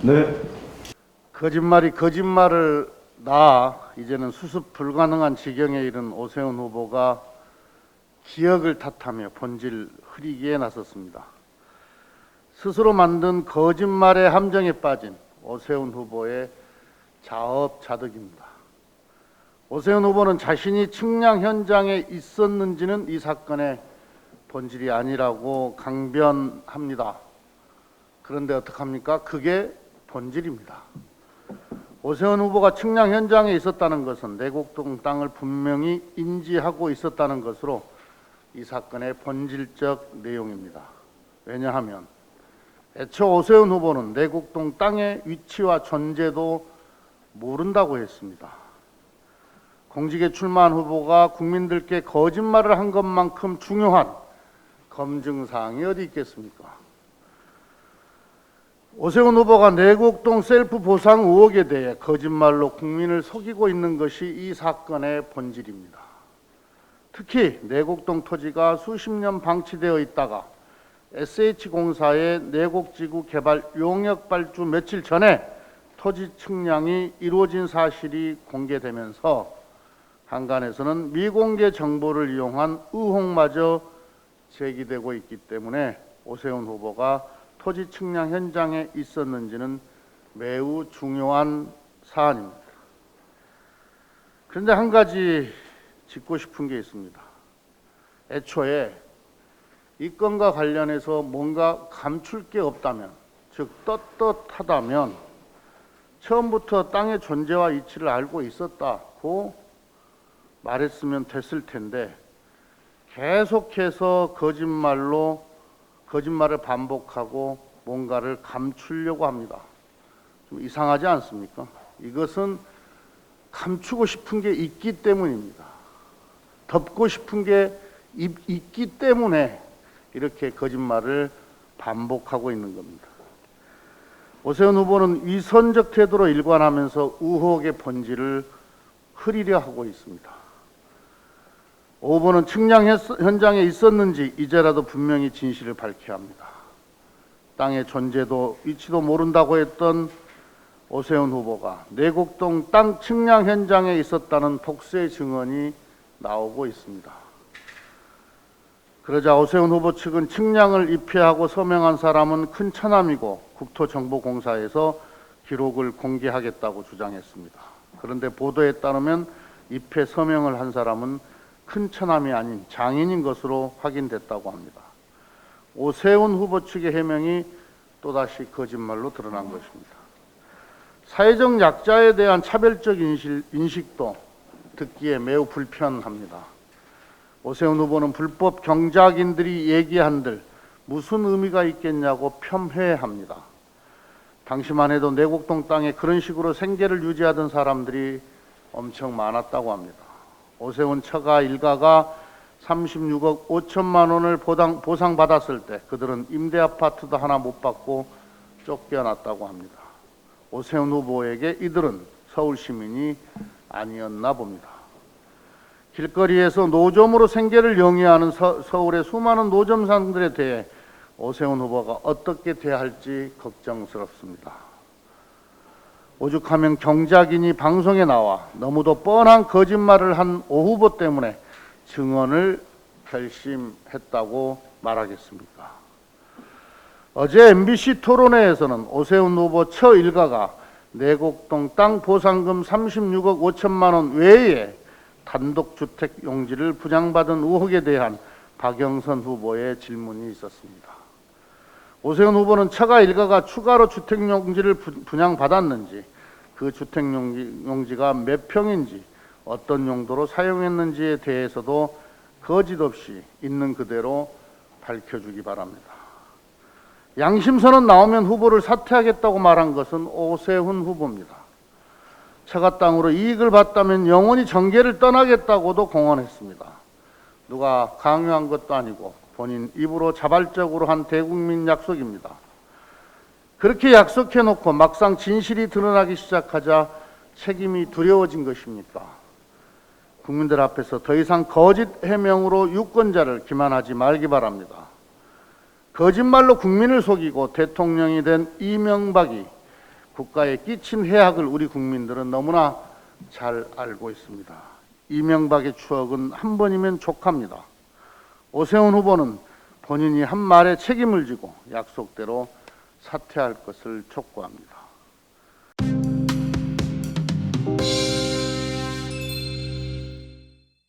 네. 거짓말이 거짓말을 낳아 이제는 수습 불가능한 지경에 이른 오세훈 후보가 기억을 탓하며 본질 흐리기에 나섰습니다. 스스로 만든 거짓말의 함정에 빠진 오세훈 후보의 자업자득입니다. 오세훈 후보는 자신이 측량 현장에 있었는지는 이 사건의 본질이 아니라고 강변합니다. 그런데 어떡합니까? 그게 본질입니다. 오세훈 후보가 측량 현장에 있었다는 것은 내곡동 땅을 분명히 인지하고 있었다는 것으로 이 사건의 본질적 내용입니다. 왜냐하면 애초 오세훈 후보는 내곡동 땅의 위치와 존재도 모른다고 했습니다. 공직에 출마한 후보가 국민들께 거짓말을 한 것만큼 중요한 검증사항이 어디 있겠습니까? 오세훈 후보가 내곡동 셀프 보상 의혹에 대해 거짓말로 국민을 속이고 있는 것이 이 사건의 본질입니다. 특히 내곡동 토지가 수십 년 방치되어 있다가 SH공사의 내곡지구 개발 용역 발주 며칠 전에 토지 측량이 이루어진 사실이 공개되면서 한간에서는 미공개 정보를 이용한 의혹마저 제기되고 있기 때문에 오세훈 후보가 토지 측량 현장에 있었는지는 매우 중요한 사안입니다. 그런데 한 가지 짚고 싶은 게 있습니다. 애초에 이 건과 관련해서 뭔가 감출 게 없다면, 즉 떳떳하다면 처음부터 땅의 존재와 이치를 알고 있었다고 말했으면 됐을 텐데 계속해서 거짓말을 반복하고 뭔가를 감추려고 합니다. 좀 이상하지 않습니까? 이것은 감추고 싶은 게 있기 때문입니다. 덮고 싶은 게 있기 때문에 이렇게 거짓말을 반복하고 있는 겁니다. 오세훈 후보는 위선적 태도로 일관하면서 의혹의 본질을 흐리려 하고 있습니다. 오 후보는 측량 현장에 있었는지 이제라도 분명히 진실을 밝혀야 합니다. 땅의 존재도 위치도 모른다고 했던 오세훈 후보가 내곡동 땅 측량 현장에 있었다는 복수의 증언이 나오고 있습니다. 그러자 오세훈 후보 측은 측량을 입회하고 서명한 사람은 큰 처남이고 국토정보공사에서 기록을 공개하겠다고 주장했습니다. 그런데 보도에 따르면 입회 서명을 한 사람은 큰 처남이 아닌 장인인 것으로 확인됐다고 합니다. 오세훈 후보 측의 해명이 또다시 거짓말로 드러난 것입니다. 사회적 약자에 대한 차별적 인식도 듣기에 매우 불편합니다. 오세훈 후보는 불법 경작인들이 얘기한들 무슨 의미가 있겠냐고 폄훼합니다. 당시만 해도 내곡동 땅에 그런 식으로 생계를 유지하던 사람들이 엄청 많았다고 합니다. 오세훈 처가 일가가 36억 5천만 원을 보상받았을 때 그들은 임대아파트도 하나 못 받고 쫓겨났다고 합니다. 오세훈 후보에게 이들은 서울 시민이 아니었나 봅니다. 길거리에서 노점으로 생계를 영위하는 서울의 수많은 노점상들에 대해 오세훈 후보가 어떻게 대할지 걱정스럽습니다. 오죽하면 경작인이 방송에 나와 너무도 뻔한 거짓말을 한 오 후보 때문에 증언을 결심했다고 말하겠습니까? 어제 MBC 토론회에서는 오세훈 후보 처 일가가 내곡동 땅 보상금 36억 5천만 원 외에 단독주택 용지를 분양받은 의혹에 대한 박영선 후보의 질문이 있었습니다. 오세훈 후보는 처가 일가가 추가로 주택 용지를 분양받았는지, 그 주택 용지가 몇 평인지, 어떤 용도로 사용했는지에 대해서도 거짓 없이 있는 그대로 밝혀주기 바랍니다. 양심선언 나오면 후보를 사퇴하겠다고 말한 것은 오세훈 후보입니다. 처가 땅으로 이익을 봤다면 영원히 정계를 떠나겠다고도 공언했습니다. 누가 강요한 것도 아니고 본인 입으로 자발적으로 한 대국민 약속입니다. 그렇게 약속해놓고 막상 진실이 드러나기 시작하자 책임이 두려워진 것입니까? 국민들 앞에서 더 이상 거짓 해명으로 유권자를 기만하지 말기 바랍니다. 거짓말로 국민을 속이고 대통령이 된 이명박이 국가에 끼친 해악을 우리 국민들은 너무나 잘 알고 있습니다. 이명박의 추억은 한 번이면 족합니다. 오세훈 후보는 본인이 한 말에 책임을 지고 약속대로 사퇴할 것을 촉구합니다.